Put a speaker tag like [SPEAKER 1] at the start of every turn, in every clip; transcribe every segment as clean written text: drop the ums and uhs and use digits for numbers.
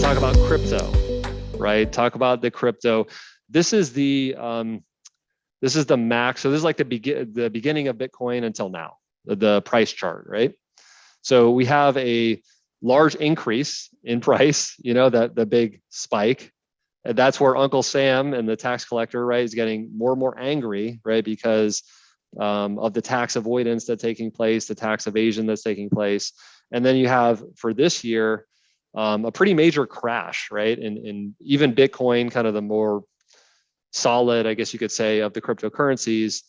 [SPEAKER 1] Talk about crypto, right? Talk about the crypto. This is the max. So this is like the beginning of Bitcoin until now, the price chart, right? So we have a large increase in price, that the big spike. And that's where Uncle Sam and the tax collector, right, is getting more and more angry, right, because of the tax avoidance that's taking place, the tax evasion that's taking place. And then you have, for this year, a pretty major crash, right? And even Bitcoin, kind of the more solid, I guess you could say, of the cryptocurrencies.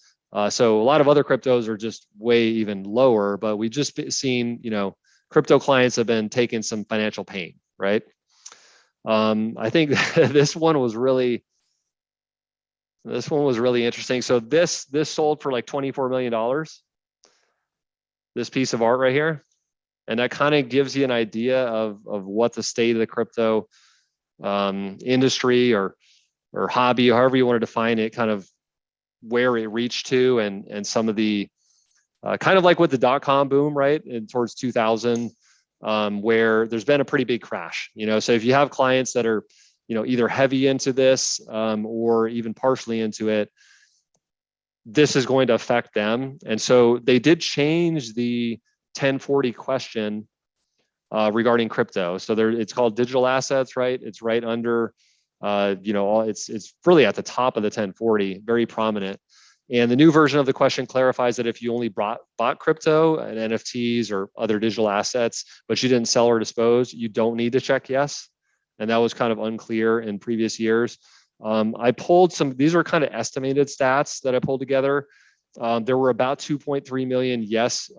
[SPEAKER 1] So a lot of other cryptos are just way even lower, but we've just seen, crypto clients have been taking some financial pain, right? I think this one was really interesting. So this sold for like $24 million, this piece of art right here. And that kind of gives you an idea of what the state of the crypto industry or hobby, or however you want to define it, kind of where it reached to, and some of the kind of like with the .com boom, right, and towards 2000, where there's been a pretty big crash. So if you have clients that are, either heavy into this or even partially into it, this is going to affect them. And so they did change the 1040 question regarding crypto. So it's called digital assets, right? It's right under, it's really at the top of the 1040, very prominent. And the new version of the question clarifies that if you only bought crypto and NFTs or other digital assets, but you didn't sell or dispose, you don't need to check yes. And that was kind of unclear in previous years. I pulled these were kind of estimated stats that I pulled together. There were about 2.3 million yes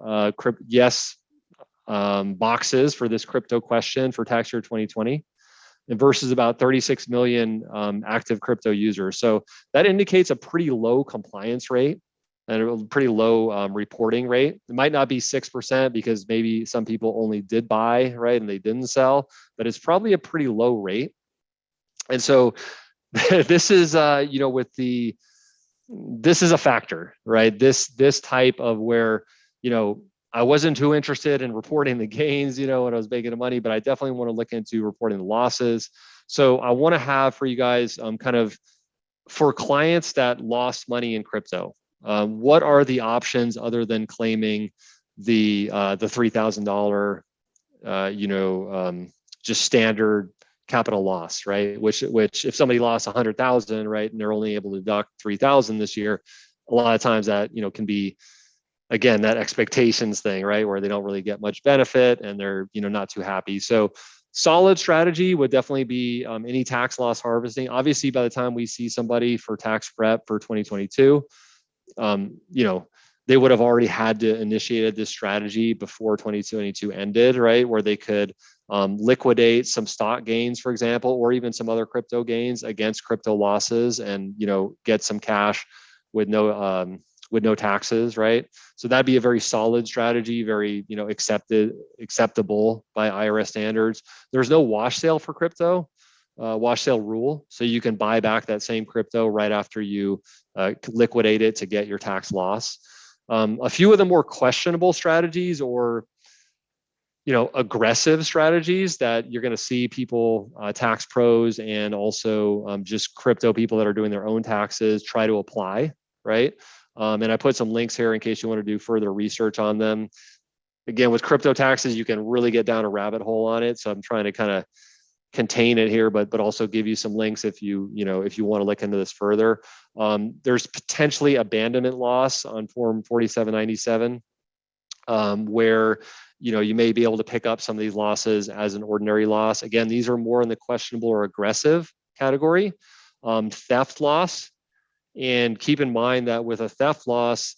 [SPEAKER 1] boxes for this crypto question for tax year 2020, and versus about 36 million active crypto users. So that indicates a pretty low compliance rate and a pretty low reporting rate. It might not be 6% because maybe some people only did buy, right, and they didn't sell, but it's probably a pretty low rate. And so this is, this is a factor, right? This type of where, I wasn't too interested in reporting the gains, when I was making the money, but I definitely want to look into reporting the losses. So I want to have for you guys kind of for clients that lost money in crypto, what are the options other than claiming the $3,000, just standard capital loss, right? Which if somebody lost 100,000, right, and they're only able to deduct 3,000 this year, a lot of times that, can be, again, that expectations thing, right, where they don't really get much benefit and they're, not too happy. So solid strategy would definitely be any tax loss harvesting. Obviously, by the time we see somebody for tax prep for 2022, they would have already had to initiated this strategy before 2022 ended, right, where they could liquidate some stock gains, for example, or even some other crypto gains against crypto losses, and get some cash with no taxes, right? So that'd be a very solid strategy, very acceptable by IRS standards. There's no wash sale for crypto, wash sale rule, so you can buy back that same crypto right after you liquidate it to get your tax loss. A few of the more questionable strategies or aggressive strategies that you're going to see people, tax pros and also just crypto people that are doing their own taxes try to apply, right? And I put some links here in case you want to do further research on them. Again, with crypto taxes, you can really get down a rabbit hole on it. So I'm trying to kind of contain it here, but also give you some links if you want to look into this further. There's potentially abandonment loss on Form 4797, where you may be able to pick up some of these losses as an ordinary loss. Again, these are more in the questionable or aggressive category. Theft loss. And keep in mind that with a theft loss,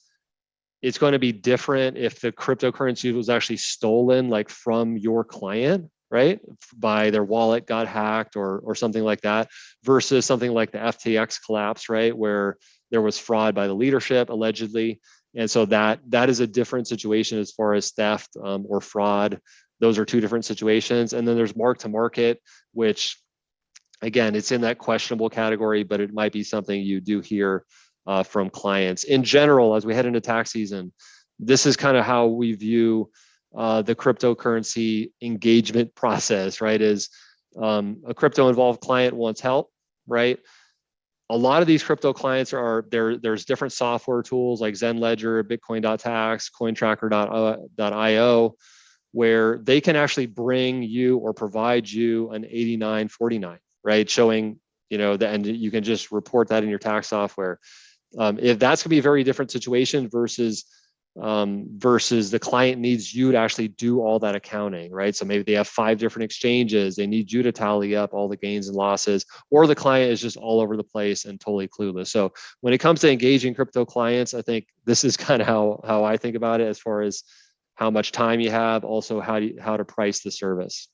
[SPEAKER 1] it's going to be different if the cryptocurrency was actually stolen, like from your client, right? By their wallet got hacked or something like that, versus something like the FTX collapse, right? Where there was fraud by the leadership, allegedly. And so that is a different situation as far as theft or fraud. Those are two different situations. And then there's mark to market, which again, it's in that questionable category, but it might be something you do hear from clients. In general, as we head into tax season, this is kind of how we view the cryptocurrency engagement process, right? Is a crypto involved client wants help, right? A lot of these crypto clients there's different software tools like Zen Ledger, Bitcoin.tax, CoinTracker.io, where they can actually bring you or provide you an 8949, right? Showing, and you can just report that in your tax software. If that's gonna be a very different situation versus the client needs you to actually do all that accounting, right? So maybe they have 5 different exchanges. They need you to tally up all the gains and losses, or the client is just all over the place and totally clueless. So when it comes to engaging crypto clients, I think this is kind of how I think about it as far as how much time you have, also how to price the service.